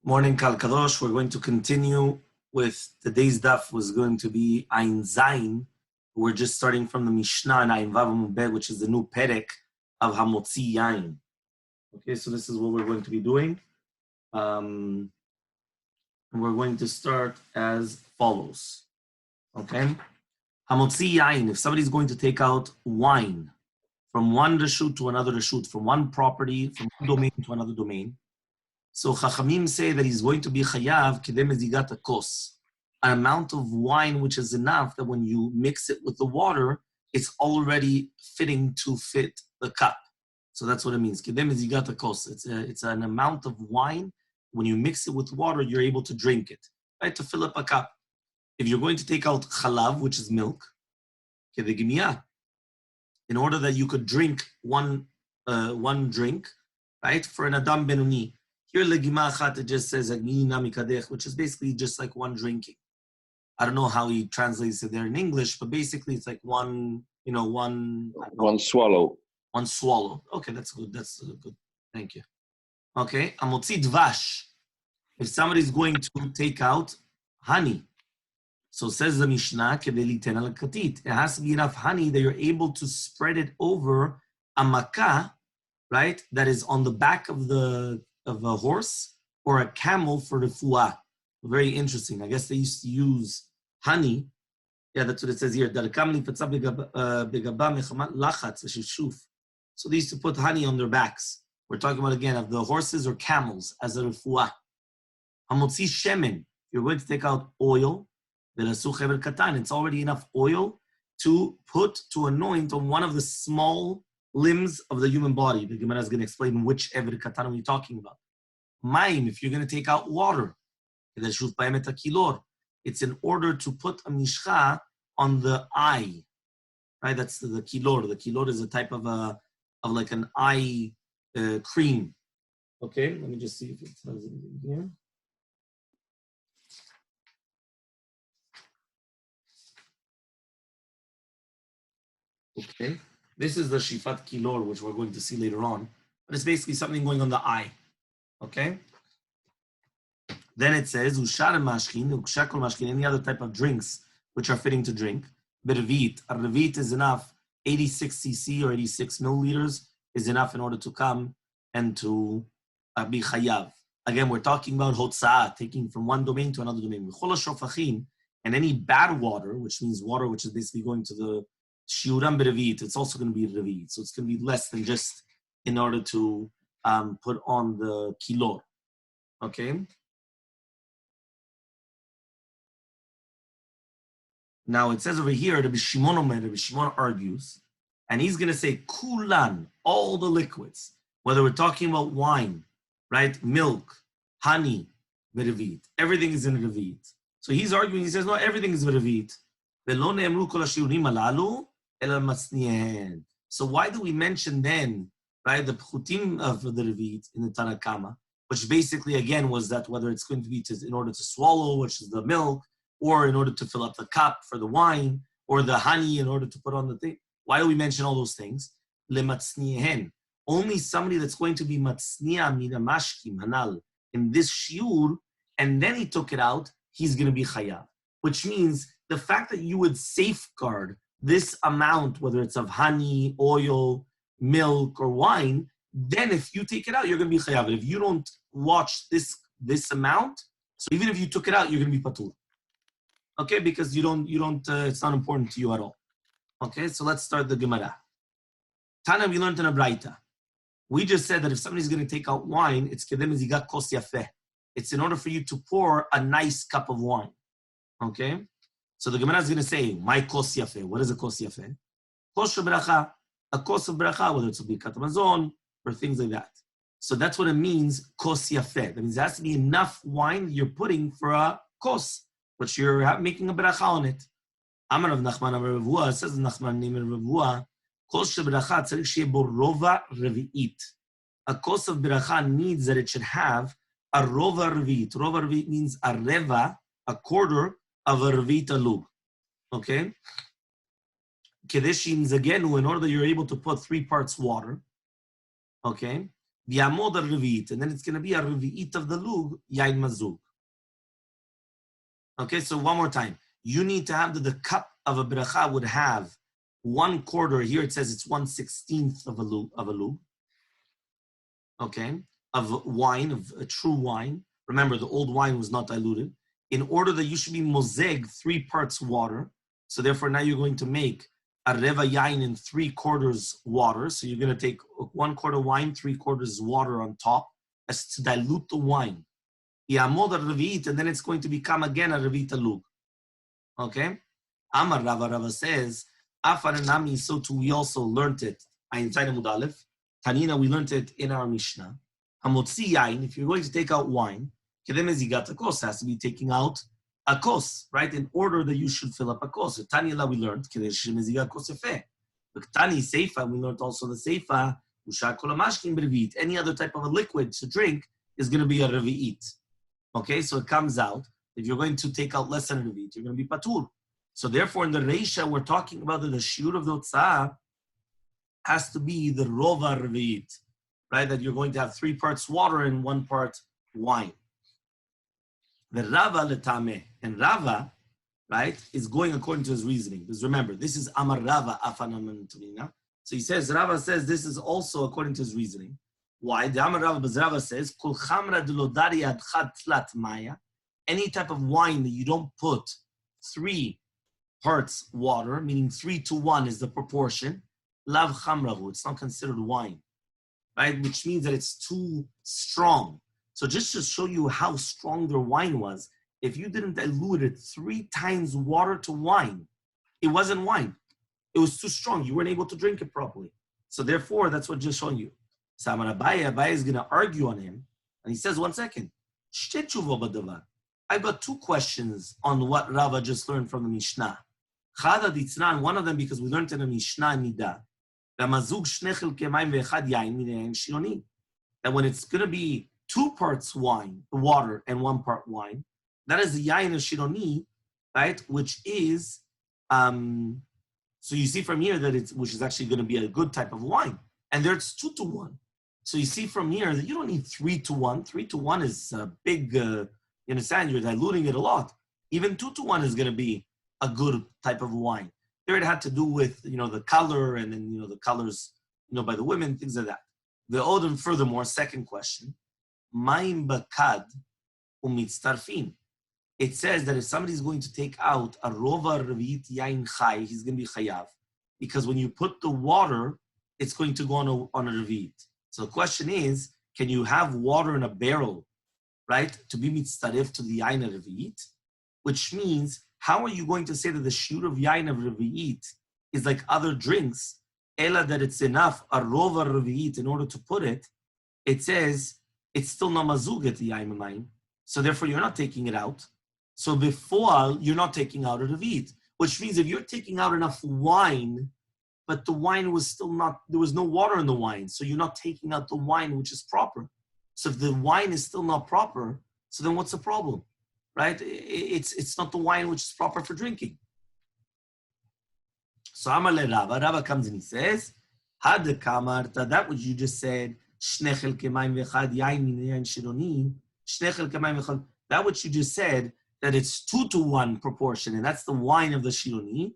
Morning, Kal Kadosh. We're going to continue with today's daf was going to be Ein Zayin. We're just starting from the Mishnah in Ein Vav Amud Bet, which is the new perek of Hamotzi Yain. Okay, so this is what we're going to be doing. And we're going to start as follows. Okay, Hamotzi Yain. If somebody's going to take out wine from one reshut to another reshut, from one property, from one domain to another domain. So Chachamim say that he's going to be chayav kedem ezigat kos, an amount of wine which is enough that when you mix it with the water, it's already fitting to fit the cup. So that's what it means. Kedem ezigat kos. It's an amount of wine. When you mix it with water, you're able to drink it, right? To fill up a cup. If you're going to take out chalav, which is milk, kedegimiyah, in order that you could drink one drink, right, for an adam benuni. Here, legima achat, it just says which is basically just like one drinking. I don't know how he translates it there in English, but basically it's like one swallow. One swallow. Okay, that's good. That's good. Thank you. Okay, amotzi dvash. If somebody's going to take out honey, so says the Mishnah, it has to be enough honey that you're able to spread it over a makkah, right? That is on the back of a horse or a camel for the fuah. Very interesting. I guess they used to use honey. Yeah, that's what it says here. So they used to put honey on their backs. We're talking about, again, of the horses or camels as a refuah. Hamotzi shemen. You're going to take out oil. It's already enough oil to anoint on one of the small limbs of the human body. The Gemara is going to explain which Ever Katan we're talking about. Maim, if you're going to take out water, it's in order to put a mishcha on the eye, right? That's the kilor. The kilor is a type of like an eye cream. Okay, let me just see if it says anything here. Okay, this is the shifat kilor, which we're going to see later on, but it's basically something going on the eye. Okay. Then it says ushar mashkin, ukshakol mashkin, any other type of drinks which are fitting to drink. Bervit, a revit is enough. 86 cc or 86 milliliters is enough in order to come and to be chayav. Again, we're talking about hotzah, taking from one domain to another domain. And any bad water, which means water which is basically going to the shiuram bervit, it's also going to be revit. So it's going to be less than just in order to put on the kilor. Okay. Now it says over here, Rabbi Shimon argues, and he's going to say, kulan, all the liquids, whether we're talking about wine, right, milk, honey, verevit, everything is in revit. So he's arguing, he says, no, everything is verevit. So why do we mention then, right, the pchutim of the revit in the Tanakama, which basically, again, was that whether it's going to be in order to swallow, which is the milk, or in order to fill up the cup for the wine, or the honey in order to put on the thing. Why do we mention all those things? Lematzniehen. Only somebody that's going to be matzniya mina mashkim hanal in this shiur, and then he took it out, he's going to be chayav. Which means the fact that you would safeguard this amount, whether it's of honey, oil, milk, or wine, then if you take it out, you're going to be chayav. If you don't watch this amount, so even if you took it out, you're going to be patur. Okay, because you don't. It's not important to you at all. Okay, so let's start the Gemara. Tana, we learned in a Braita. We just said that if somebody's going to take out wine, it's kedem ezigat kos yafeh. It's in order for you to pour a nice cup of wine. Okay, so the Gemara is going to say, my kos yafeh. What is a kos yafeh? Kos shebracha, a kos of bracha, whether it's a birkat hamazon or things like that. So that's what it means, kos yafeh. That means there has to be enough wine you're putting for a kos, which you're making a bracha on it. Amar of Nachman Amar Ravua, says Nachman name of Ravua, kos shebracha tzarich sheyeh bo rova revi'it. A kos of bracha needs that it should have a rova revi'it. Rova revi'it means a reva, a quarter of a revi'it alug. Okay? Kedeshim zagenu, in order that you're able to put 3 parts water. Okay? V'yamod al-revi'it, and then it's going to be a revi'it of the lug, yain mazug. Okay, so one more time. You need to have the cup of a bracha would have 1/4. Here it says it's 1/16 of a lug. Okay, of wine, of a true wine. Remember, the old wine was not diluted. In order that you should be mozeg 3 parts water. So therefore, now you're going to make a reva yain in 3/4 water. So you're going to take 1/4 wine, 3/4 water on top, as to dilute the wine. Yamod al-revi'it, and then it's going to become again a revi'it lug. Okay? Amar Rava says, Afaranami, so too we also learned it. Ayin Zayin Amud Aleph. Tanina, we learned it in our Mishnah. Hamotzi yain, if you're going to take out wine, kedem ezigat kos has to be taking out a kos, right? In order that you should fill up a kos. Tanila, we learned kedem ezigat kos efe. But Tani Seifa, we learned also the Seifa. Ushar kol hamashkin b'revi'it. Any other type of a liquid to drink is going to be a revi'it. Okay, so it comes out, if you're going to take out less than a revi'it, you're going to be patur. So therefore, in the Reisha, we're talking about that the shiur of the Utzah has to be the rova revi'it, right? That you're going to have 3 parts water and 1 part wine. The Rava letame, and Rava, right, is going according to his reasoning. Because remember, this is Amar Rava Afanamanturina. So he says, Rava says this is also according to his reasoning. Why? The Amar Rava Rava says, Kol chamra delodari adchat tlat maya. Any type of wine that you don't put 3 parts water, meaning 3-to-1 is the proportion, lav chamrahu, it's not considered wine, right? Which means that it's too strong. So just to show you how strong their wine was, if you didn't dilute it 3 times water to wine, it wasn't wine. It was too strong. You weren't able to drink it properly. So therefore, that's what just showing you. So Abaye is going to argue on him, and he says, 1 second. I've got 2 questions on what Rava just learned from the Mishnah. One of them, because we learned in the Mishnah Nida, that when it's going to be 2 parts wine, water, and 1 part wine, that is the yain of shironi, right? Which is, so you see from here that which is actually going to be a good type of wine. And there it's 2-to-1. So you see from here that you don't need 3-to-1. 3-to-1 is a big, you understand, you're diluting it a lot. Even 2-to-1 is going to be a good type of wine. There it had to do with, the color and then, the colors, by the women, things like that. The Odin, furthermore, second question, Maim bakad umitztarfin. It says that if somebody's going to take out a rova revi'it yain chai, he's going to be chayav. Because when you put the water, it's going to go on a revi'it. So the question is, can you have water in a barrel, right, to be mitztaref to the yain of revi'it? Which means, how are you going to say that the shiur of yain of revi'it is like other drinks, ela that it's enough, a rova revi'it, in order to put it? It says, it's still not mazug at the yain mayim, so therefore you're not taking it out. So before, you're not taking out a revi'it, which means if you're taking out enough wine, but the wine was still not, there was no water in the wine, so you're not taking out the wine which is proper. So if the wine is still not proper, so then what's the problem, right? It's not the wine which is proper for drinking. So Amale Rava comes and he says, Had kamarta, that which you just said, Shnechel kemaim vechad yain min yain shironi, Shnechel kemaim vechad, that which you just said, that it's 2-to-1 proportion, and that's the wine of the shironi.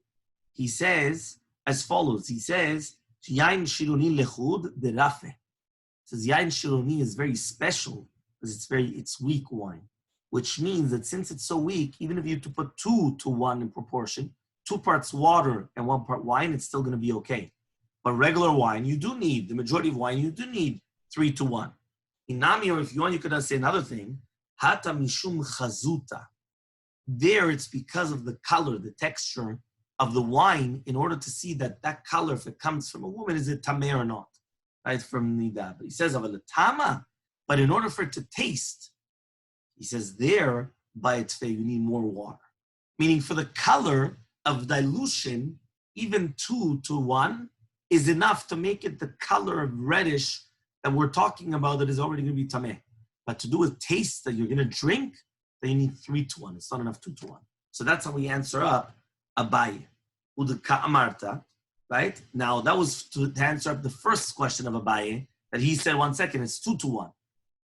He says as follows. He says, Yain shironi lechud de rafe. Says yain shironi is very special because it's weak wine, which means that since it's so weak, even if you have to put 2-to-1 in proportion, 2 parts water and 1 part wine, it's still going to be okay. But regular wine, you do need, the majority of wine, you do need 3-to-1. Inami, or if you want, you could say another thing, hata mishum chazuta. There, it's because of the color, the texture of the wine, in order to see that color, if it comes from a woman, is it tameh or not, right? From nida. But he says, tama. But in order for it to taste, he says, there, by its faith, you need more water. Meaning for the color of dilution, even 2-to-1 is enough to make it the color of reddish that we're talking about that is already going to be tameh. But to do with taste that you're going to drink, then you need 3-to-1. It's not enough 2-to-1. So that's how we answer up Abaye. Udka Amarta, right? Now that was to answer up the first question of Abaye. that he said, 1 second, it's 2-1,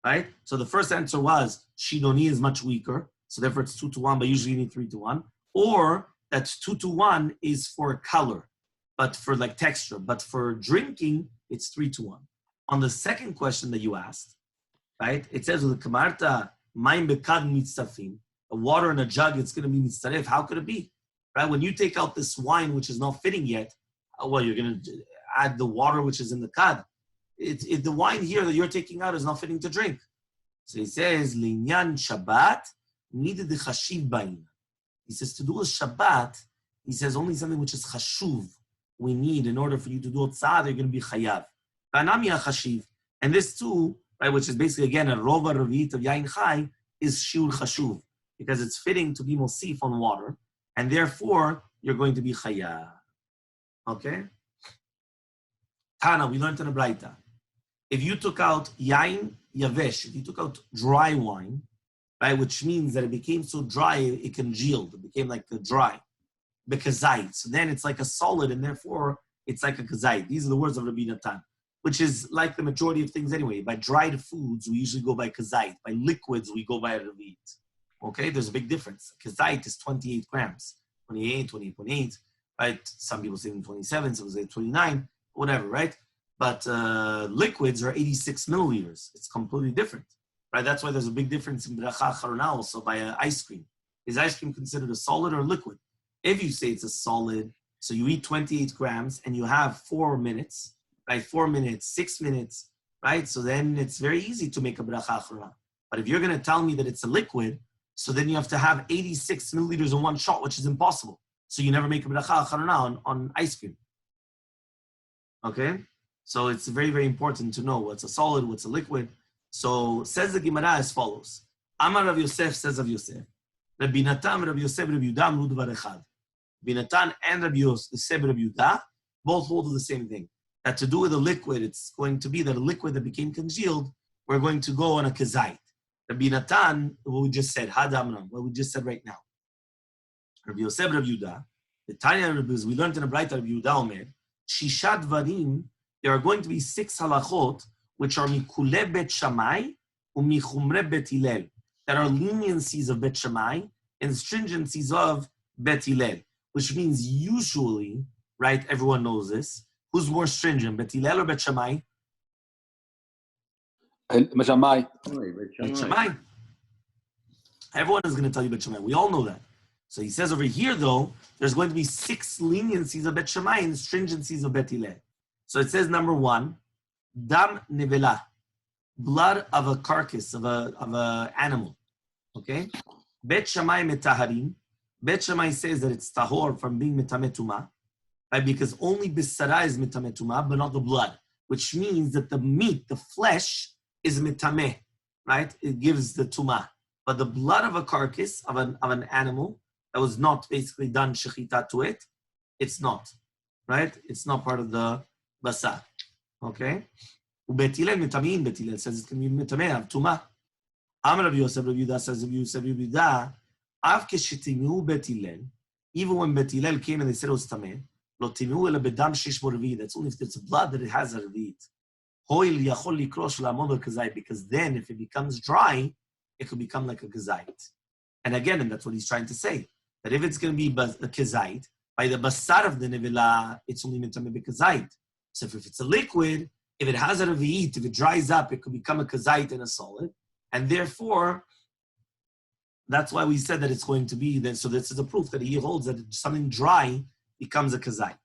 right? So the first answer was Shidoni is much weaker, so therefore it's 2-1, but usually you need 3-1. Or that 2-1 is for color, but for like texture, but for drinking, it's 3-1. On the second question that you asked, right? It says with the kamarta, mayim bekad mitzafim, a water in a jug, it's going to be mitzaref. How could it be? Right? When you take out this wine, which is not fitting yet, well, you're going to add the water, which is in the kad. The wine here that you're taking out is not fitting to drink. So he says, linyan Shabbat, needed the chashiv bain. He says, to do a Shabbat, he says, only something which is chashuv we need in order for you to do tzad, you're going to be chayav. And this too, right, which is basically, again, a rova ravit of yain chai, is shiur chashuv, because it's fitting to be mosif on water, and therefore, you're going to be chayav. Okay? Tana, we learned in a Braita. If you took out yain yavesh, if you took out dry wine, right, which means that it became so dry, it congealed. It became like a dry, bekazait. So then it's like a solid, and therefore, it's like a kazait. These are the words of Rabbi Natan, which is like the majority of things anyway. By dried foods, we usually go by kazait. By liquids, we go by ravit. Okay, there's a big difference. Kazait is 28 grams, 28, 28.8, right? Some people say 27, some say 29, whatever, right? But liquids are 86 milliliters. It's completely different, right? That's why there's a big difference in bracha charona also by ice cream. Is ice cream considered a solid or liquid? If you say it's a solid, so you eat 28 grams and you have 4 minutes, right? 4 minutes, 6 minutes, right? So then it's very easy to make a bracha charona. But if you're going to tell me that it's a liquid, so then you have to have 86 milliliters in one shot, which is impossible. So you never make a bracha charona on ice cream. Okay? So it's very, very important to know what's a solid, what's a liquid. So says the Gemara as follows. Amar Rav Yosef says of Yosef. Rabbi Natan, Rabbi Yosef, Rabbi Yehuda, amru dvar echad. Rabbi Natan and Rabbi Yosef, Rabbi Yehuda, both hold the same thing. That to do with a liquid, it's going to be that a liquid that became congealed, we're going to go on a kazait. Rabbi Natan, what we just said, hadamram, what we just said right now. Rabbi Yosef, Rabbi Yehuda, the Tanya Rabbi, we learned in a Braita, Rabbi Yehuda Omer, Shishat Varim, there are going to be 6 halachot, which are mikule bet Shammai, u'michumre bet Hillel, that are leniencies of bet Shammai and stringencies of bet Hillel, which means usually, right, everyone knows this, who's more stringent, bet Hillel or bet Shammai? Bet Shammai. Bet Shammai. Everyone is going to tell you bet Shammai. We all know that. So he says over here, though, there's going to be 6 leniencies of bet Shammai and stringencies of bet Hillel. So it says number 1, dam nevela, blood of a carcass of a animal. Okay, Bet Shammai metaharim. Bet Shammai says that it's tahor from being metametuma, right? Because only bisara is metametuma, but not the blood, which means that the meat, the flesh, is metameh, right? It gives the tuma, but the blood of a carcass of an animal that was not basically done shechita to it, it's not, right? It's not part of the basar. Okay? Bet Hillel metamin, Bet Hillel says it can be metameh, of tuma. Amar Rabbi Yosef, Rabbi Yehuda says, Rabbi Yosef, Rabbi Yehuda, av keshetimu Bet Hillel, even when Bet Hillel came and they said it was tameh, lo timu ela bedam shesh bo revit, that's only if it's blood that it has a revit. Hoil yachol likrosh la'amod al-kazait, because then if it becomes dry, it could become like a kazait. And again, and that's what he's trying to say, that if it's going to be a kazait, by the basar of the nevela, it's only meant to be kazait. So if it's a liquid, if it has a revit, if it dries up, it could become a kazait and a solid. And therefore, that's why we said that it's going to be then. So this is a proof that he holds that something dry becomes a kazait.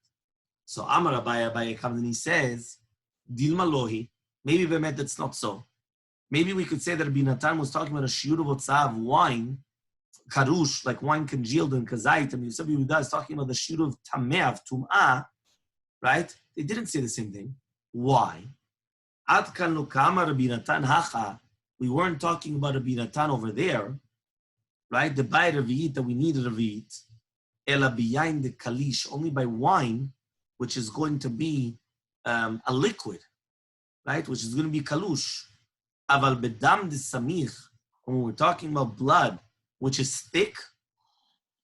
So Amar Abaye comes and he says, Dilma lohi. Maybe Bemet that's not so. Maybe we could say that Rabbi Natan was talking about a shiur of otzah of wine, karush, like wine congealed in kazait, and Yosef Yehuda is talking about the shiur of tameh, of tum'ah, right? They didn't say the same thing. Why? Ad kan lo kama Rabbi Natan hacha. We weren't talking about Rabbi Natan over there, right? The bay revit that we need revit, ela biyain de kalish, only by wine, which is going to be a liquid, right? Which is going to be kalush. Aval bedam de samich, when we're talking about blood, which is thick,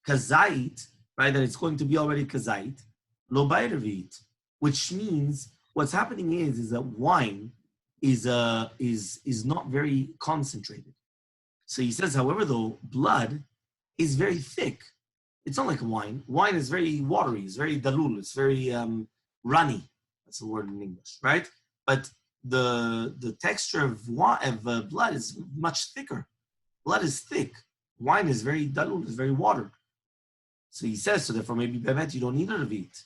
kazait, right? That it's going to be already kazait, lo bay revit, which means what's happening is that wine, is not very concentrated. So he says, however, though, blood is very thick. It's not like wine. Wine is very watery. It's very dalul. It's very runny. That's the word in English, right? But the texture of blood is much thicker. Blood is thick. Wine is very dalul. It's very watered. So he says, so therefore maybe bemet you don't need a revit.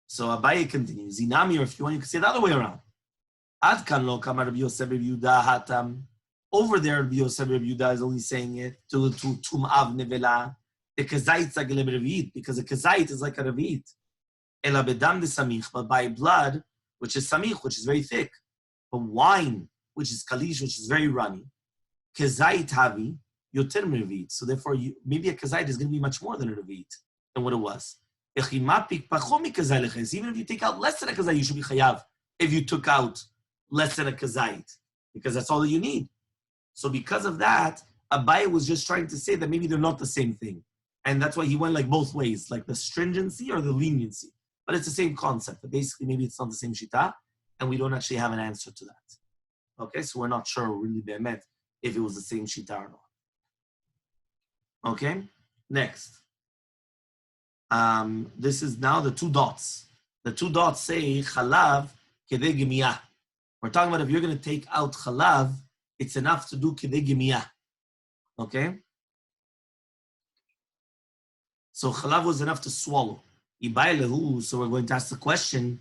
So Abaye continues. Zinami, or if you want, you can say it the other way around. Ad kan lo kamar Rabbi Yosef Rabbi Yehuda hatam. Over there, Rabbi Yosef Rabbi Yehuda is only saying it to tum'av nevela. The kazait is like a revit, because a kazait is like a revit. Ela bedam de samich, but by blood, which is samich, which is very thick. But wine, which is kalish, which is very runny. Kazait havi yoter revit. So therefore, maybe a kazait is going to be much more than a revit than what it was. Even if you take out less than a kazait, you should be chayav. If you took out less than a kazait, because that's all that you need. So because of that, Abaye was just trying to say that maybe they're not the same thing. And that's why he went like both ways, like the stringency or the leniency. But it's the same concept. But basically, maybe it's not the same shita, and we don't actually have an answer to that. Okay, so we're not sure really be'emet if it was the same shita or not. Okay, next. This is now the two dots. The two dots say chalav kedei gemiyah. We're talking about if you're going to take out chalav, it's enough to do kedei gemiyah. Okay? So chalav was enough to swallow. So we're going to ask the question,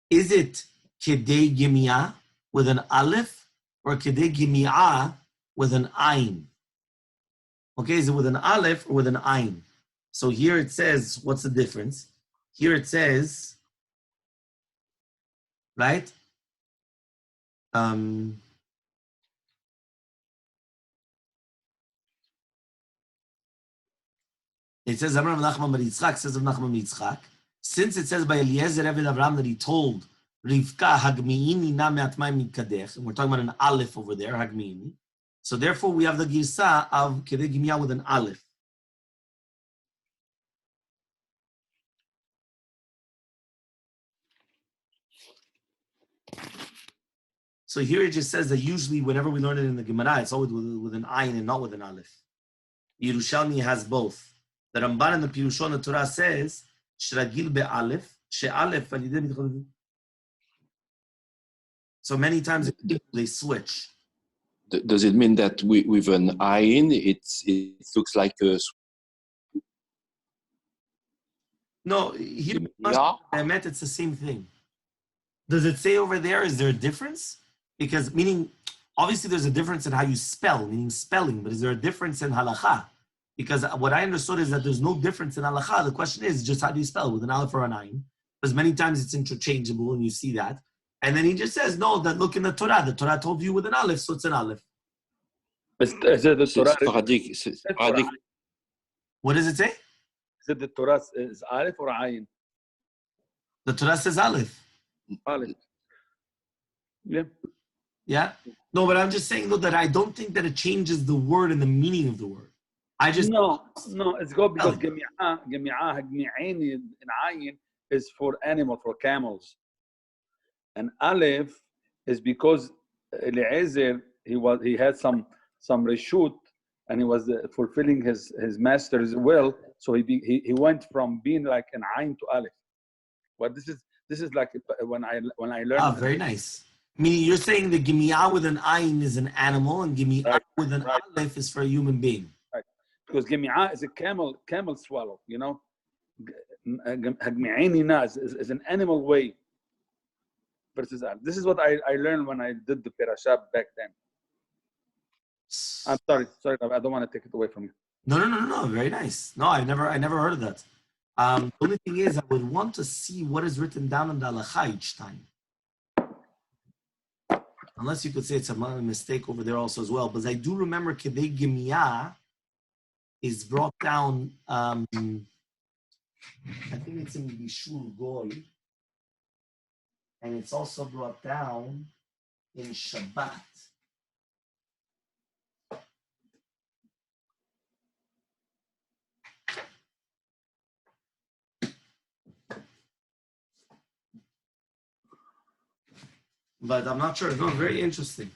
is it kedei gemiyah with an aleph or kedei gemiyah with an ayin? Okay, is it with an aleph or with an ayin? So here it says, what's the difference? Here it says, right? It says, Amram Nachman bar Yitzchak, says of Nachman Yitzchak, since it says by Eliezer Eved Avraham that he told Rivka, Hagmiini na me'atmayim mitkadech, and we're talking about an aleph over there, Hagmiini. So therefore we have the girsa of kedei gemiyah with an aleph. So here it just says that usually whenever we learn it in the Gemara, it's always with an ayin and not with an aleph. Yerushalmi has both. The Ramban and the Pirushon the Torah says, Shragil be'aleph, she'aleph al. So many times they switch. Does it mean that with an ayin, it looks like a... No, here it's the same thing. Does it say over there, is there a difference? Because meaning, obviously there's a difference in how you spell, meaning spelling, but is there a difference in halakha? Because what I understood is that there's no difference in halakha. The question is just how do you spell, with an aleph or an ayin? Because many times it's interchangeable and you see that. And then he just says, no, that look in the Torah told you with an aleph, so it's an aleph. Is it the Torah? What does it say? Is it the Torah is aleph or ayin? The Torah says aleph. Aleph. Yeah. Yeah? No, but I'm just saying, though, that I don't think that it changes the word and the meaning of the word. No, it's good because Gemi'ah, Hagmi'ain, and Ayin is for animal, for camels. And Aleph is because Eliezer, he had some reshut, and he was fulfilling his master's will, so he went from being like an Ayin to Aleph. But this is like when I learned. Very nice. Meaning you're saying the Gemi'ah with an ayin is an animal and Gemi'ah with an aleph is for a human being. Right. Because Gemi'ah is a camel swallow, you know. Hagmi'inina is an animal way versus aleph. This is what I learned when I did the Perashah back then. I'm sorry, I don't want to take it away from you. No. Very nice. No, I never heard of that. The only thing is I would want to see what is written down in the halakha each time. Unless you could say it's a mistake over there also as well. Because I do remember Kedei Gemiyah is brought down, I think it's in Bishul Goy. And it's also brought down in Shabbat. but I'm not sure. No, very interesting.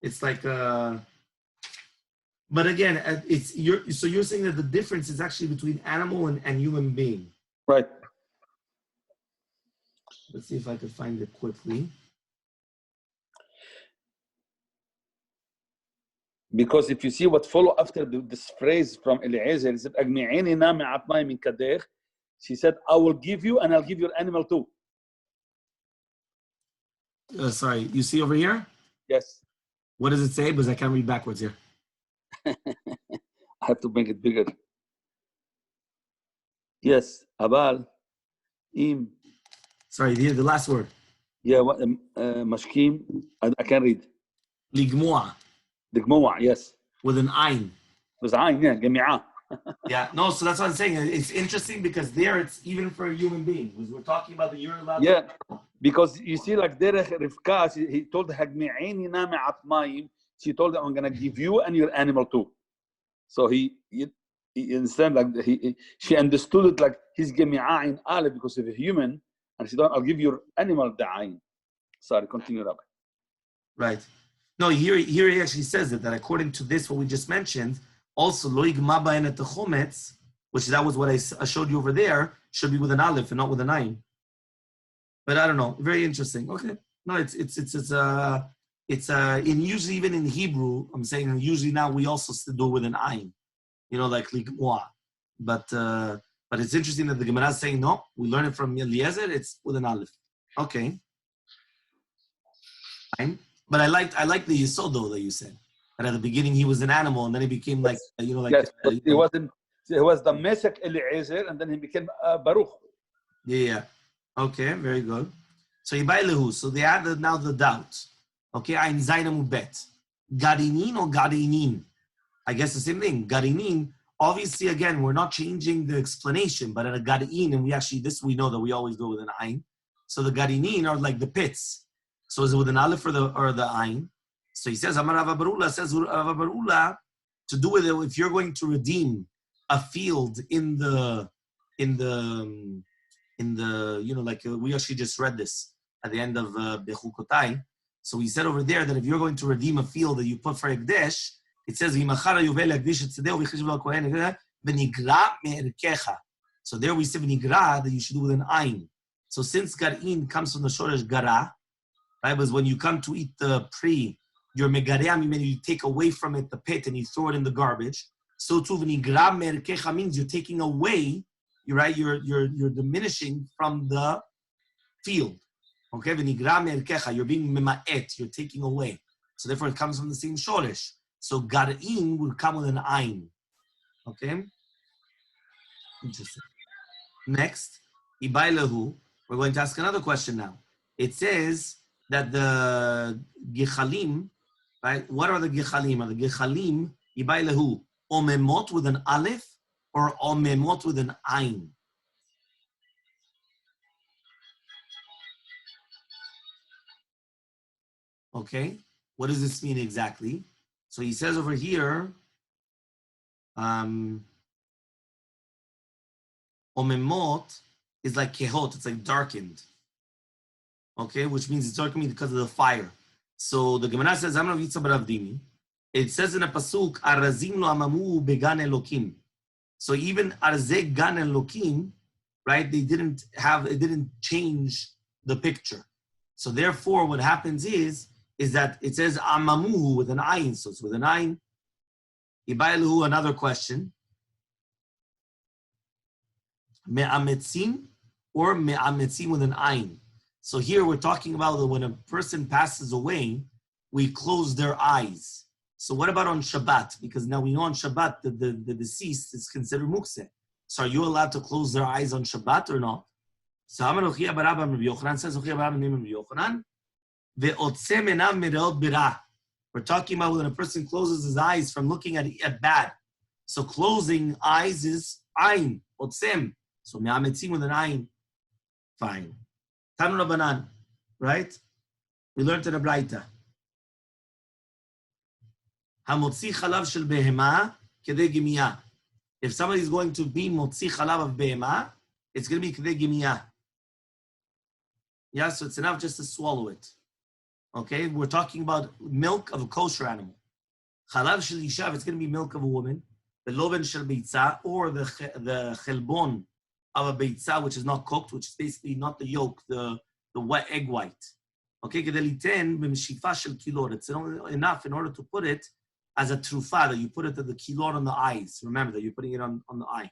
It's like, but again, you're saying that the difference is actually between animal and human being. Right. Let's see if I can find it quickly. Because if you see what follow after this phrase from Eliezer, he said, "Agmi'eni na me'atmai min kadech." She said, "I will give you, and I'll give your animal too." Sorry, you see over here? Yes. What does it say? Because I can't read backwards here. I have to make it bigger. Yes. Abal, im. Sorry, the last word. Yeah. Mashkim. I can't read. Ligmoa. Digmoa. Yes. With an ayn. With ayn. Yeah. Gemi'ah. Yeah, no, so that's what I'm saying. It's interesting because there it's even for a human being. Because we're talking about the you're allowed. Yeah, because you see, like Derech Rivka, he told her, "Hagmi'ini na me'atmayim." She told him, "I'm gonna give you and your animal too." So he understand, like she understood it like he's gemi'ah in aleph because of a human, and she told, "I'll give your animal the ayn." Sorry, continue, Rabbi. Right. No, here he actually says that according to this, what we just mentioned, also loig mabayin at the chometz, which that was what I showed you over there, should be with an aleph and not with an ayin. But I don't know. Very interesting. Okay. No, it's in usually even in Hebrew, I'm saying usually now we also still do it with an ayin, like ligmoa. But it's interesting that the Gemara is saying no. We learn it from Eliezer. It's with an aleph. Okay. Fine. But I like the yesod though that you said that at the beginning he was an animal and then he became like yes, but he wasn't. He was the Masechet Eliezer and then he became Baruch. Yeah. Okay, very good. So Yibailehu. So they had now the doubt. Okay, Ein Zainamu bet. Garinin or Garinin? I guess the same thing. Garinin. Obviously, again, we're not changing the explanation, but at a Garin, and we know that we always go with an Ein. So the Garinin are like the pits. So is it with an aleph or the ayin? So he says, Amar Rav Barula says Rav Barula to do with it if you're going to redeem a field in the like we actually just read this at the end of Bechukotai. So he said over there that if you're going to redeem a field that you put for Ekdesh, it says V'imachara yovel Ekdesh etzedeu v'chishv al kohen v'nigra me'erkecha. So there we say v'nigra that you should do with an ayin. So since garin comes from the shoresh gara. Right, because when you come to eat the your megaream, you take away from it the pit and you throw it in the garbage. So too, v'nigra merkecha means you're taking away, you're diminishing from the field. Okay, v'nigra merkecha, you're being mema'et, you're taking away. So therefore, it comes from the same shoresh. So garin will come with an ayin. Okay, interesting. Next, ibailahu. We're going to ask another question now. It says that the gechalim, right? What are the gechalim? Are the gechalim, ibailehu, omemot with an aleph or omemot with an ayin? Okay, what does this mean exactly? So he says over here, omemot is like kehot, it's like darkened. Okay, which means it's darkened because of the fire. So the Gemara says, it says in a pasuk, Arazim lo amamu began Elokim. So even Arzeh gan Elokim, right? It didn't change the picture. So therefore, what happens is that it says amamu with an ayin. So it's with an ayin. Ibailuhu, another question. Me'ametzim or me'ametzim with an ayin. So here we're talking about that when a person passes away, we close their eyes. So what about on Shabbat? Because now we know on Shabbat the deceased is considered mukse. So are you allowed to close their eyes on Shabbat or not? So Amar Ochia bar Abba Rabbi Yochanan says Ochia bar Abba name Rabbi Yochanan. Ve'otzem enam mireot bira. We're talking about when a person closes his eyes from looking at bad. So closing eyes is ayin, otzem. So me'ametzim with an ayin. Fine. Tanu Rabbanan, right? We learned in a Braita. Hamotzi chalav shel behema kedei gimiya. If somebody is going to be motzi chalav of behema, it's going to be kedei gimiya. Yeah, so it's enough just to swallow it. Okay, we're talking about milk of a kosher animal. Chalav shel isha, it's going to be milk of a woman. The loben shel beitza, or the chelbon of a beitza, which is not cooked, which is basically not the yolk, the wet egg white. Okay, kedeliten b'mishifa shel kilor. It's enough in order to put it as a trufa, that you put it at the kilor on the eyes. Remember that you're putting it on the eye.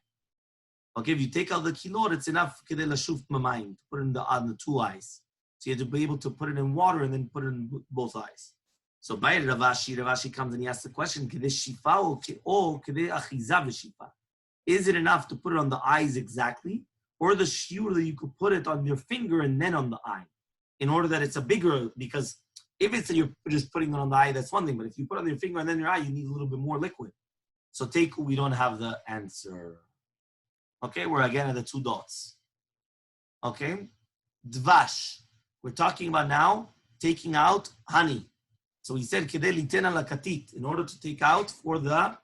Okay, if you take out the kilor, it's enough kedel lashuf mamayim, to put it on the two eyes. So you have to be able to put it in water and then put it in both eyes. So by Ravashi comes and he asks the question, is it enough to put it on the eyes exactly? Or the shiur that you could put it on your finger and then on the eye? In order that it's a bigger, because if it's that you're just putting it on the eye, that's one thing. But if you put it on your finger and then your eye, you need a little bit more liquid. So we don't have the answer. Okay, we're again at the two dots. Okay, dvash. We're talking about now taking out honey. So we said kedei litena la katit, in order to take out for the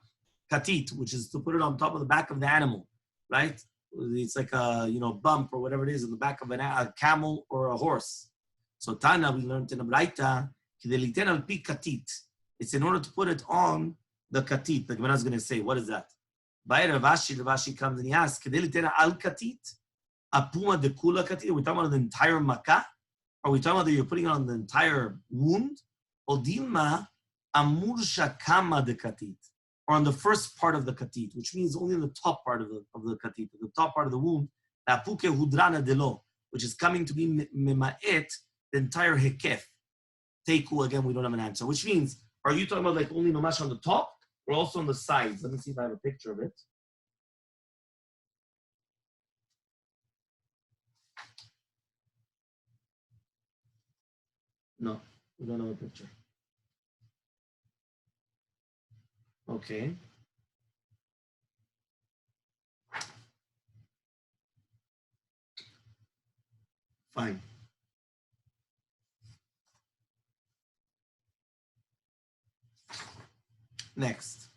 katit, which is to put it on top of the back of the animal, right? It's like a bump or whatever it is in the back of a camel or a horse. So Tana, we learned in the Braita, kedei litena al pi katit. It's in order to put it on the katit. The Gemara is going to say, what is that? By Ravashi comes and he asks, kedei litena al katit, apuma de kula katit. Are we talking about the entire makkah? Are we talking about that you're putting it on the entire wound? Odilma amur shakama de katit, or on the first part of the katit, which means only on the top part of the katit, the top part of the wound, apuke hudrana delo, which is coming to be memaet, the entire hekef. Teiku, again, we don't have an answer, which means, are you talking about like only mamash on the top or also on the sides? Let me see if I have a picture of it. No, we don't have a picture. Okay. Fine. Next.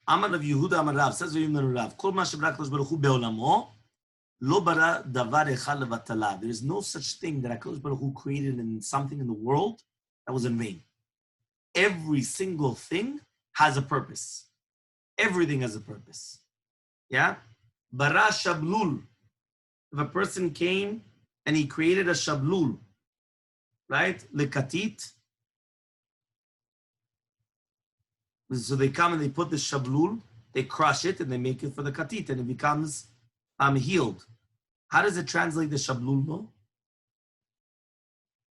Amar Rav Yehuda Amar Rav, says Rav Yehuda Rav, Kol ma shebra HaKadosh Baruch Hu be'olamo, lo bara davar echad levatala. There is no such thing that HaKadosh Baruch Hu created in something in the world that was in vain. Every single thing has a purpose. Everything has a purpose. Yeah? Bara shablul. If a person came and he created a shablul, right? Lekatit. So they come and they put the shablul, they crush it, and they make it for the katit, and it becomes healed. How does it translate the shablul, no?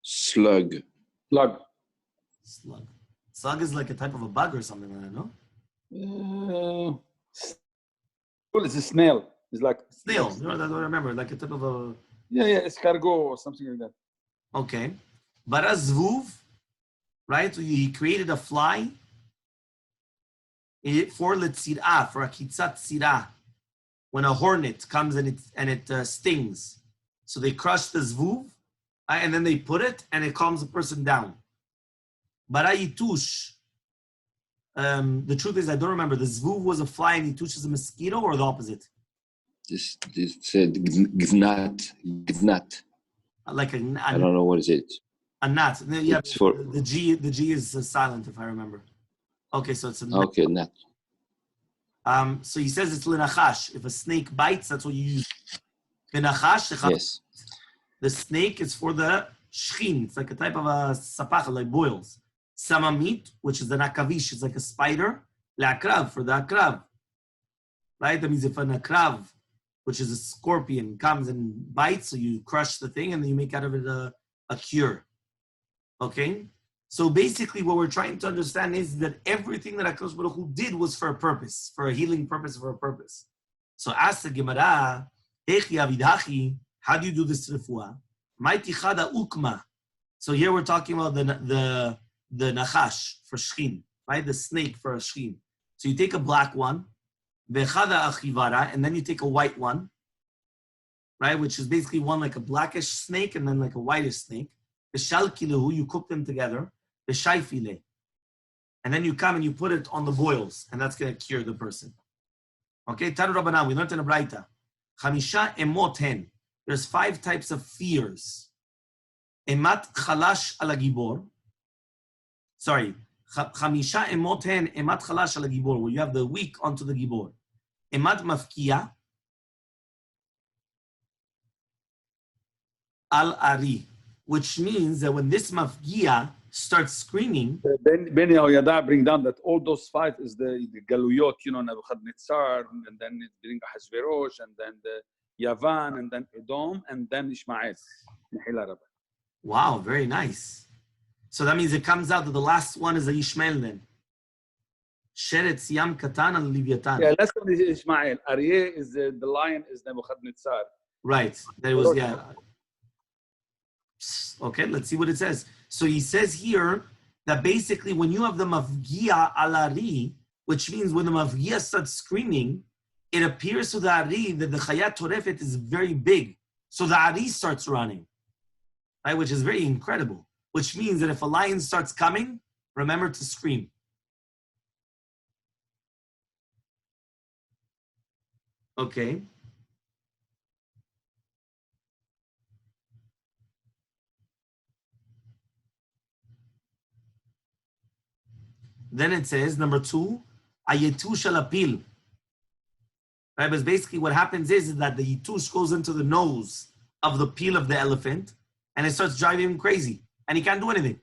Slug. Slug. Slug is like a type of a bug or something like that, no? It's a snail. It's like snail. That's what I remember. Like a type of a... Yeah, escargot or something like that. Okay. Bara zvuv, right? He created a fly for letzirah, for a kitzat tzirah. When a hornet comes and it stings. So they crush the zvuv, and then they put it, and it calms the person down. Bara yitush. The truth is, I don't remember. The zvuv was a fly and yitush is a mosquito, or the opposite? This said gnat. Like a I don't know what is it. A gnat. Yeah, it's for, the G is silent, if I remember. Okay, so it's a gnat. Okay, gnat. So he says it's l'nachash. If a snake bites, that's what you use. L'nachash. Yes. The snake is for the shchin. It's like a type of a sapach, like boils. Samamit, which is the nakavish, is like a spider. L'akrav, for the akrav. Right? That means if an akrav, which is a scorpion, comes and bites, so you crush the thing and then you make out of it a cure. Okay? So basically what we're trying to understand is that everything that HaKadosh Baruch Hu did was for a purpose, for a healing purpose, for a purpose. So ask the Gemara, how do you do this refuah? Ukma. So here we're talking about the nachash for shchin, right? The snake for a shchin. So you take a black one, and then you take a white one, right? Which is basically one like a blackish snake and then like a whitish snake. The shalkilehu, you cook them together. The shaifile. And then you come and you put it on the boils, and that's going to cure the person. Okay, Tanu Rabbanan, we learned in a Braita. Chamisha emot hen. There's 5 types of fears. emat chalash al hagibor. Sorry, chamisha emot hen emat chalash al hagibor, where you have the weak onto the gibor. Emat mafkia al ari, which means that when this mafkia starts screaming, Ben Yehoyada bring down that all those five is the Galuyot, Nebuchadnezzar, and then it bring Ahasuerus, and then the Yavan, and then Edom, and then Ishmael. wow, very nice. So that means it comes out that the last one is the Ishmael then. Sheretz Yam Katan al Livyatan. Yeah, last one is Ishmael. Aryeh is the lion is Nebuchadnezzar. Right. That was, yeah. Okay, let's see what it says. So he says here that basically when you have the mafgia al-ari, which means when the mafgia starts screaming, it appears to the ari that the chayat torefet is very big. So the ari starts running, right? Which is very incredible. Which means that if a lion starts coming, remember to scream. Okay. Then it says, number 2, ayetu shalapil. Right, but basically what happens is that the yitush goes into the nose of the peel of the elephant and it starts driving him crazy. And he can't do anything.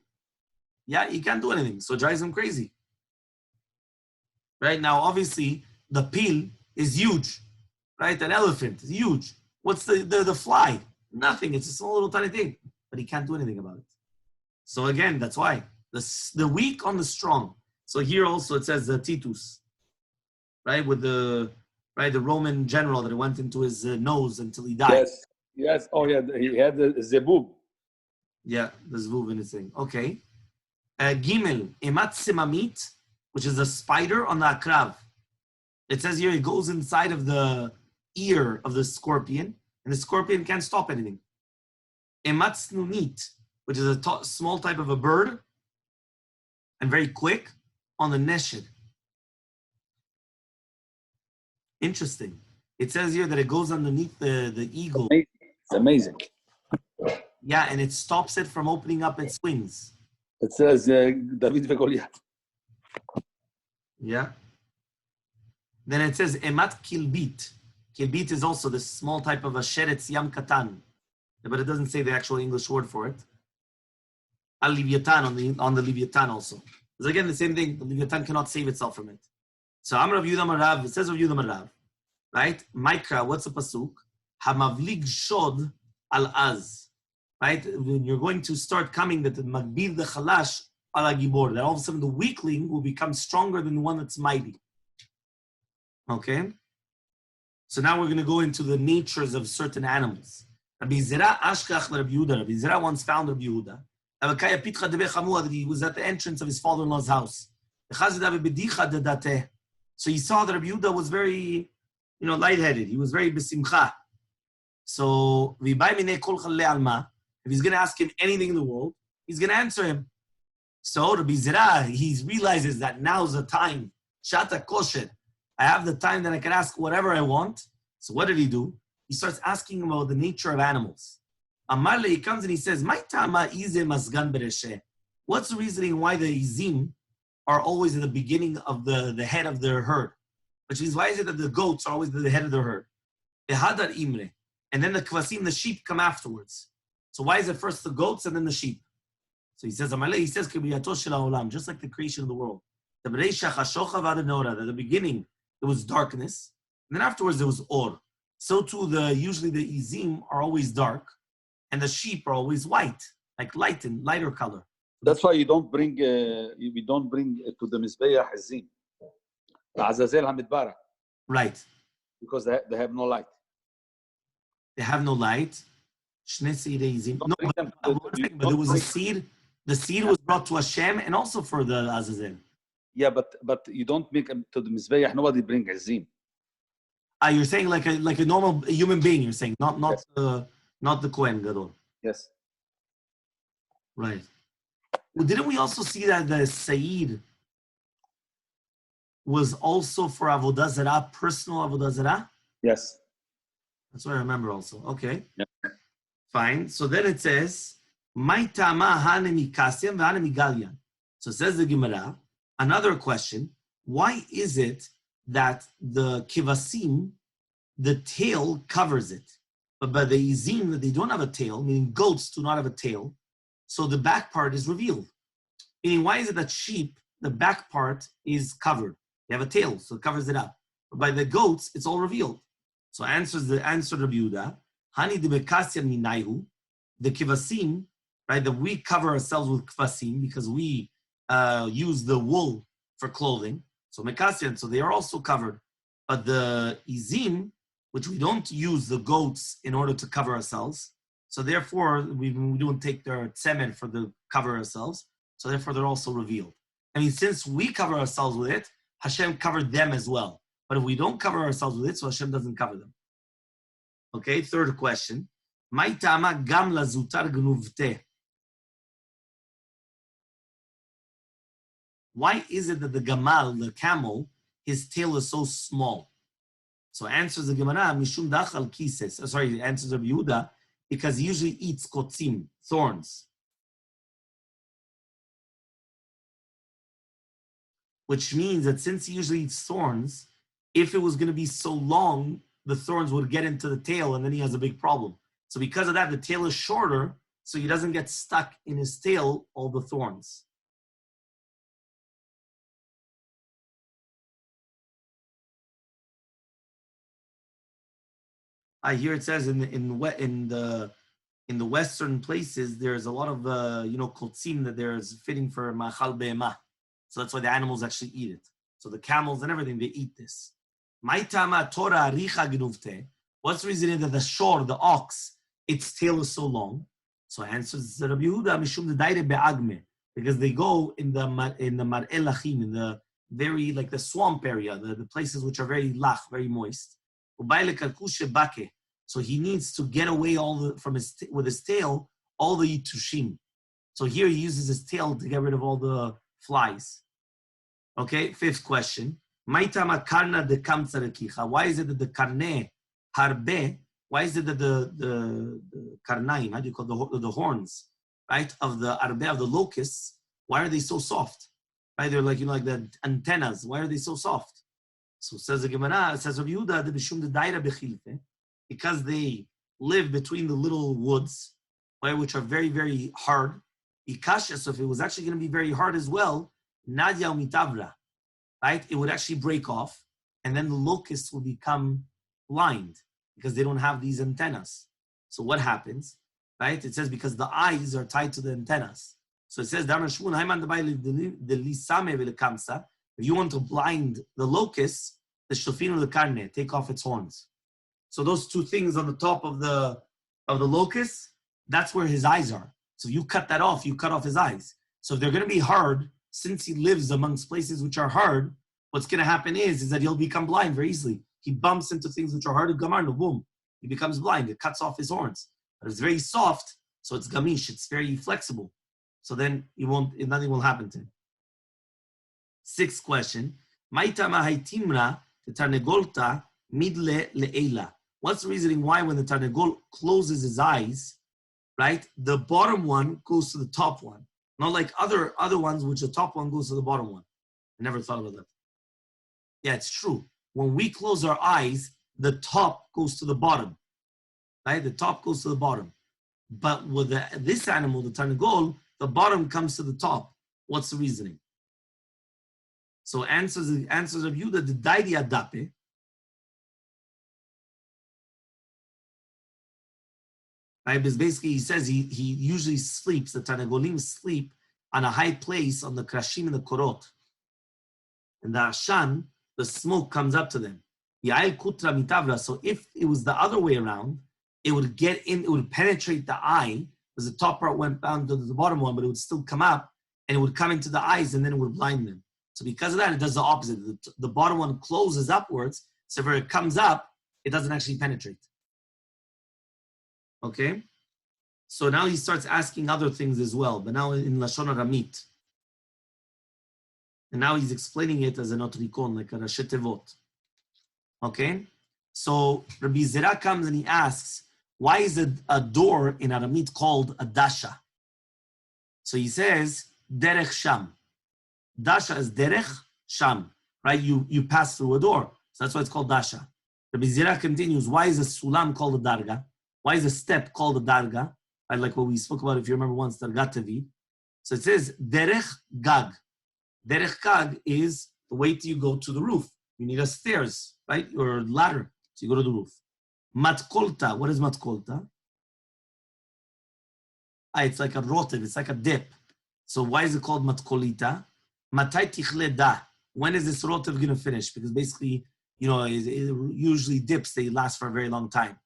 Yeah, he can't do anything. So it drives him crazy. Right, now obviously the peel is huge. Right, an elephant is huge. What's the fly? Nothing, it's a small little tiny thing. But he can't do anything about it. So again, that's why. The weak on the strong. So here also it says the Titus, right, with the Roman general that went into his nose until he died. Yes. Oh yeah, he had the zebub. Yeah, the zebub in his thing. Okay. Gimel emat semamit, which is a spider on the akrav. It says here it goes inside of the ear of the scorpion, and the scorpion can't stop anything. Emat snunit, which is a small type of a bird, and very quick on the neshed. Interesting. It says here that it goes underneath the eagle. It's amazing. Yeah, and it stops it from opening up its wings. It says David v'Goliath. Yeah. Then it says emat kilbit. Kilbit is also this small type of a sheretz yam katan, but it doesn't say the actual English word for it. Al Livyatan on the Livyatan also. Because again, the same thing. The Livyatan cannot save itself from it. So Amar Rav Yehuda Marav, it says Rav Yehuda Marav, right? Mikra, what's the pasuk? Hamavlig shod al az, right? When you're going to start coming, that the magbid the chalash al agibor, that all of a sudden the weakling will become stronger than the one that's mighty. Okay? So now we're going to go into the natures of certain animals. Rabbi Zera ashkach Rabbi Yehuda. Rabbi Zera once found Rabbi Yehuda. That he was at the entrance of his father-in-law's house. So he saw that Rabbi Yehuda was very, lightheaded. He was very besimcha. So, if he's going to ask him anything in the world, he's going to answer him. So, Rabbi Zera, he realizes that now's the time. Shata kosher. I have the time that I can ask whatever I want. So what did he do? He starts asking about the nature of animals. Amarle, he comes and he says, what's the reasoning why the izim are always at the beginning of the head of their herd? Which means, why is it that the goats are always at the head of their herd? And then the kvasim, the sheep, come afterwards. So why is it first the goats and then the sheep? So he says, just like the creation of the world. At the beginning, it was darkness, and then afterwards there was or. So too, usually the izim are always dark, and the sheep are always white, like lighter color. That's why we don't bring to the Mizbeach izim. Azazel hamidbara. Right. Because they have no light. They have no light. No, but there was a seed. The seed was brought to Hashem and also for the Azazel. Yeah, but you don't make to the Mizbeach. Nobody bring azim. You're saying like a normal human being. You're saying not yes. Not the Kohen Gadol. Yes. Right. Well, didn't we also see that the Sayyid was also for Avodah Zarah, personal Avodah Zarah? Yes. That's what I remember also. Okay. Yeah. Fine. So then it says, So says the Gemara, another question, why is it that the kivasim, the tail covers it, but by the izim, that they don't have a tail, meaning goats do not have a tail, so the back part is revealed. Meaning, why is it that sheep, the back part is covered? They have a tail, so it covers it up. But by the goats, it's all revealed. So the answer to Rabbi Yehuda, Hani de Bekasyan minayhu, the kivasim, right, that we cover ourselves with kivasim because we use the wool for clothing. So mekasyan, so they are also covered. But the izim, which we don't use the goats in order to cover ourselves, so therefore we don't take their tzemen for the cover ourselves, so therefore they're also revealed. I mean, since we cover ourselves with it, Hashem covered them as well. But if we don't cover ourselves with it, so Hashem doesn't cover them. Okay, third question. Why is it that the gamal, the camel, his tail is so small? So answers the Gemara, Mishum dachal kises. Sorry, answers of Yehuda, because he usually eats kotzim, thorns. Which means that since he usually eats thorns, if it was going to be so long, the thorns would get into the tail and then he has a big problem. So because of that, the tail is shorter, so he doesn't get stuck in his tail, all the thorns. I hear it says in the western places there's a lot of kotzim that there's fitting for machal be'ema, so that's why the animals actually eat it. So the camels and everything, they eat this. What's the reason that the shor, the ox, its tail is so long? So answers Rabbi Yehuda, mishum the daire be'agme, because they go in the mar'e lachim, in the very, like the swamp area, the places which are very lach, very moist. So he needs to get away with his tail, all the yitushim. So here he uses his tail to get rid of all the flies. Okay, fifth question. Why is it that the karne harbe? Why is it that the karnaim, how do you call the horns, right, of the arbe, of the locusts? Why are they so soft? Right, they're like like the antennas. Why are they so soft? So says the Gemara, says Rabbi Yehuda, the bishum the daira bechilfe, because they live between the little woods, right, which are very, very hard. Ikasha, so if it was actually going to be very hard as well, nadia umitavra, right, it would actually break off, and then the locusts will become blind because they don't have these antennas. So what happens, right? It says because the eyes are tied to the antennas. So it says, if you want to blind the locust, the shofinu the karne, take off its horns. So those two things on the top of the locust, that's where his eyes are. So you cut that off, you cut off his eyes. So if they're going to be hard, since he lives amongst places which are hard, what's going to happen is that he'll become blind very easily. He bumps into things which are hard, gamarno, boom, he becomes blind. It cuts off his horns. But it's very soft, so it's gamish, it's very flexible. So then nothing will happen to him. Sixth question. What's the reasoning why when the tarnegol closes his eyes, right, the bottom one goes to the top one? Not like other ones, which the top one goes to the bottom one. I never thought about that. Yeah, it's true. When we close our eyes, the top goes to the bottom, right? The top goes to the bottom. But with this animal, the tarnegol, the bottom comes to the top. What's the reasoning? So answers of Yehuda, the daidi adape. Right, because basically he says he usually sleeps, the tarnegolim sleep on a high place on the krashim and the korot. And the ashan, the smoke comes up to them. Yael kutra mitavra. So if it was the other way around, it would get in, it would penetrate the eye, because the top part went down to the bottom one, but it would still come up, and it would come into the eyes, and then it would blind them. So because of that, it does the opposite. The bottom one closes upwards, so where it comes up, it doesn't actually penetrate. Okay? So now he starts asking other things as well, but now in Lashon Aramit. And now he's explaining it as a notrikon, like a Rashi Tevot. Okay? So Rabbi Zera comes and he asks, why is a door in Aramit called a dasha? So he says, derech sham. Dasha is derech sham, right? You pass through a door. So that's why it's called dasha. Rabbi Zira continues, why is a sulam called a darga? Why is a step called a darga? Right, like what we spoke about, if you remember once, darga tavi. So it says, derech gag. Derech gag is the way you go to the roof. You need a stairs, right? Or a ladder. So you go to the roof. Matkolta, what is matkolta? It's like a rotev, it's like a dip. So why is it called matkolita? Matai tichle da. When is this rotev going to finish? Because basically, it usually dips, they last for a very long time.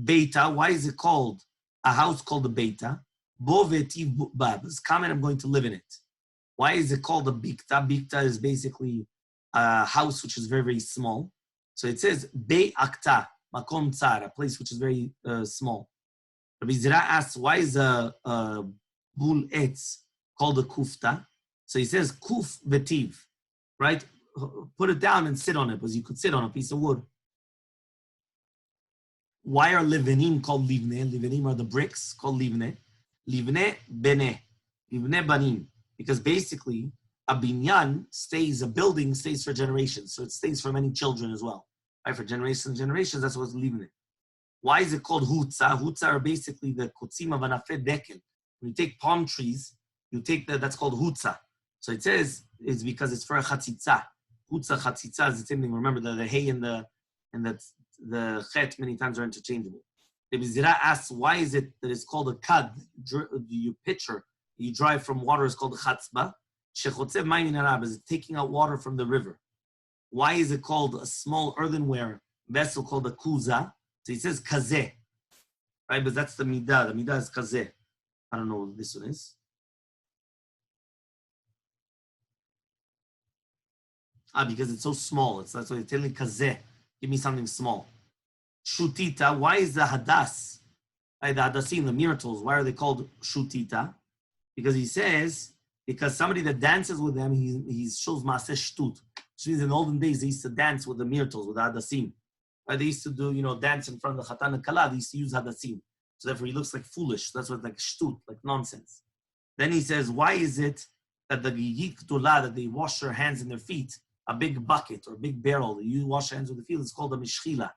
Beta, why is it called a house called a beta? Bo vetiv bab. It's common, I'm going to live in it. Why is it called a bikta? Bikta is basically a house which is very, very small. So it says Be Akta, Makom Tsar, a place which is very small. Rabbi Zira asks, why is a bul etz called a kufta? So he says kuf vetiv, right? Put it down and sit on it, because you could sit on a piece of wood. Why are livanim called livne? Livanim are the bricks called livne. Livne bene. Livne banim. Because basically, a binyan a building stays for generations. So it stays for many children as well. Right? For generations and generations, that's what's livne. Why is it called hutza? Hutza are basically the kutzim of anafed dekel. When you take palm trees, you take that's called hutza. So it says it's because it's for a chatzitza. Hutza, chatzitza is the same thing. Remember the hay and the chet many times are interchangeable. Ibn Zira asks, why is it that it's called a kad? You pitcher, you drive from water is called a chatzba. Shechotzev mayim min arab is taking out water from the river. Why is it called a small earthenware vessel called a kuza? So he says kazeh, right? But that's the midah. The midah is kazeh. I don't know what this one is. Because it's so small. That's why they're telling kazeh. Give me something small. Shutita. Why is the hadas? Right, the hadasim, the myrtles. Why are they called shutita? Because he says because somebody that dances with them, he shows Masechet Shtut. Which means in the olden days they used to dance with the myrtles, with the hadasim. Right? They used to do, dance in front of the Chatan and Kala. They used to use hadasim. So therefore he looks like foolish. That's what like shtut, like nonsense. Then he says, why is it that the gigit gdola, that they wash their hands and their feet, a big bucket or a big barrel, you wash your hands with the feet, it's called a mishchila.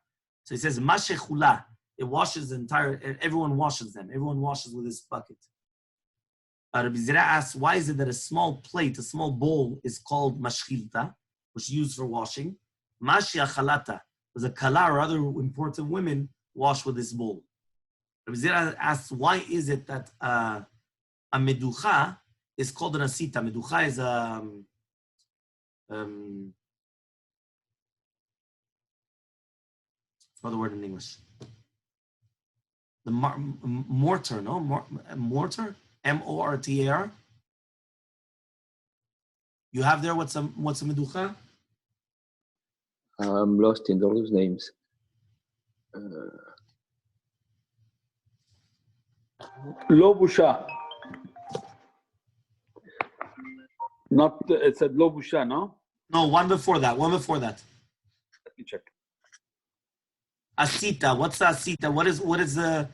So he says, mashechula, it washes the entire, everyone washes them. Everyone washes with this bucket. Rabbi Zira asks, why is it that a small plate, a small bowl is called mashchilta, which is used for washing? Mashia chalata, because a kala or other important women wash with this bowl. Rabbi Zira asks, why is it that a meducha is called an asita? Meducha is what's the word in English? The mortar, no? Mortar? M-O-R-T-A-R? You have there what's a meducha? I'm lost in those names. Lo busha. Not, it said lo busha, no? No, one before that. Let me check. Asita. What's the asita? What is the...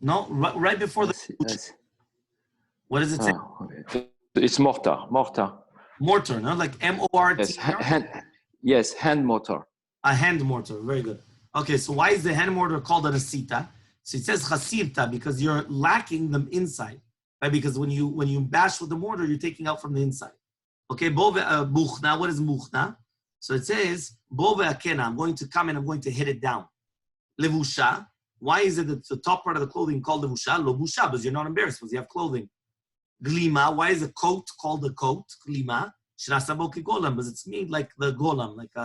No, right before the... What does it say? Okay. It's mortar. Mortar, no? Like M-O-R-T-R? Yes, hand mortar. A hand mortar, very good. Okay, so why is the hand mortar called an asita? So it says chasirta because you're lacking them inside, right? Because when you bash with the mortar, you're taking out from the inside. Okay, buchna, what is buchna? So it says, bove akena, I'm going to come and I'm going to hit it down. Levusha, why is it that the top part of the clothing called levusha? Lo busha, because you're not embarrassed because you have clothing. Glima, why is a coat called a coat? Glima, shnasabo golem, because it's made like the golem, like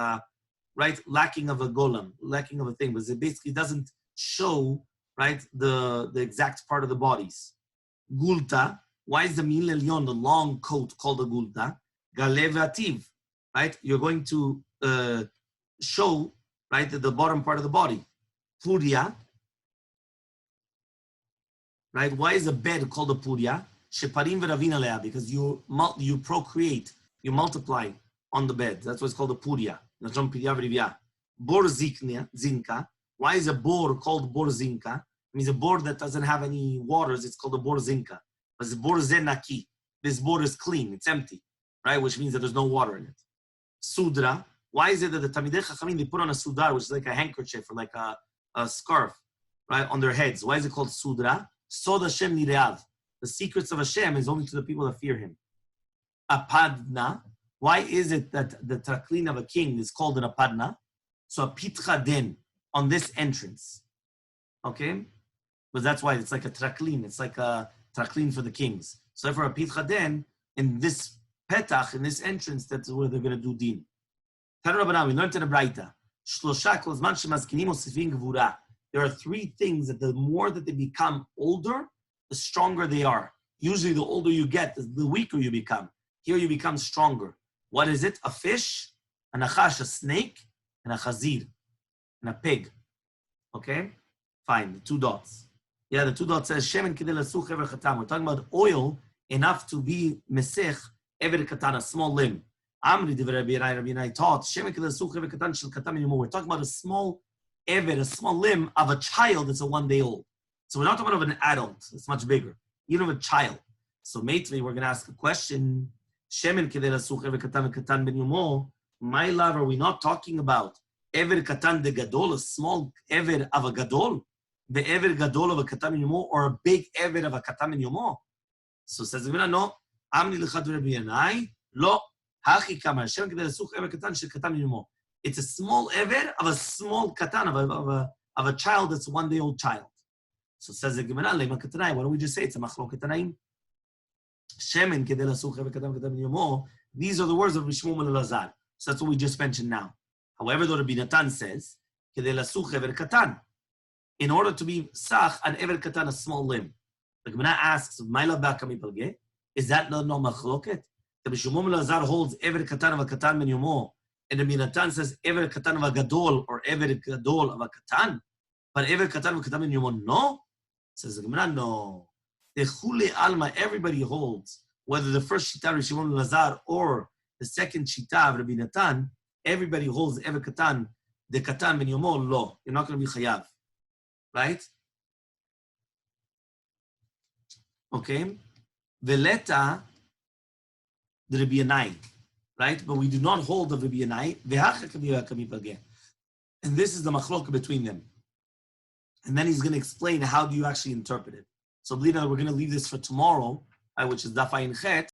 right, lacking of a golem, lacking of a thing, because it basically doesn't show, right, the exact part of the bodies. Gulta, why is the min lelyon, the long coat, called a gulta? Galevativ, right, you're going to show, right, the bottom part of the body. Puria, right, why is a bed called a puria? Sheparim v'ravin alea, because you procreate, you multiply on the bed. That's what's called a puria. Bor zinka. Why is a bor called bor zinka? It means a bor that doesn't have any waters, it's called a bor zinka. But the bor zenaki. This bor is clean, it's empty, right? Which means that there's no water in it. Sudra. Why is it that the Talmidei Chachamim, they put on a sudar, which is like a handkerchief or like a scarf, right, on their heads? Why is it called sudra? Sod Hashem nireav. The secrets of Hashem is only to the people that fear Him. Apadna. Why is it that the traklin of a king is called an apadna? So a pitcha den, on this entrance. Okay? But that's why it's like a traklin. It's like a traklin for the kings. So for a pitcha den, in this petach, in this entrance, that's where they're going to do din. We learned in the Braita. There are three things that the more that they become older, the stronger they are. Usually the older you get, the weaker you become. Here you become stronger. What is it? A fish, a nachash, a snake, and a chazir, and a pig. Okay? Fine, the two dots. Yeah, the two dots says, Shemen kidei lasuch ever chatam. We're talking about oil enough to be mesech ever katan, a small limb. Amri divrei Rabbi Yanai taught, Shemen kidei lasuch ever katan shel katam anymore. We're talking about a small ever, a small limb of a child that's a 1 day old. So we're not talking about an adult. It's much bigger. Even of a child. So Maitri, we're going to ask a question. Shemen kidei lasuch ever katan ben yomo. My love, are we not talking about ever katan de gadol, a small ever of a gadol? The ever gadol of a katan ben yomo, or a big ever of a katan ben yomo? So says the Gemara, no. Amni l'chad Rabbi Yanai, lo hachi kama. Shemen kidei lasuch ever katan shel katan ben yomo. It's a small ever of a small katan, of a child that's a 1 day old child. So says the Gemara, Lema Katanai, why don't we just say it's a machlok Katanaim? Shemen kedei lasuch ever katan ben yomo. These are the words of Rishmum and Elazar. So that's what we just mentioned now. However, though Rabbi Natan says, kedei lasuch ever katan. In order to be sach, an ever katan, a small limb. The Gemara asks, Maila ba'kami palge? Is that not no machloket? The Rishmum and Elazar holds ever katan of a katan ben yomo. And Rabbi Natan says, ever katan of a gadol, or ever gadol of a katan. But ever katan of a katan ben yomo, no? Says the Gemara, no. The chule alma, everybody holds, whether the first shita of Shimon Lazar or the second shita of Rabbi Natan, everybody holds ever katan, the katan ben yomo, lo. You're not going to be chayav. Right? Okay? Veleta, the Rabbi Yanai. Right? But we do not hold of Rabbi Yanai. And this is the machlok between them. And then he's going to explain how do you actually interpret it. So, Blina, we're going to leave this for tomorrow, which is Daf Ayin Chet.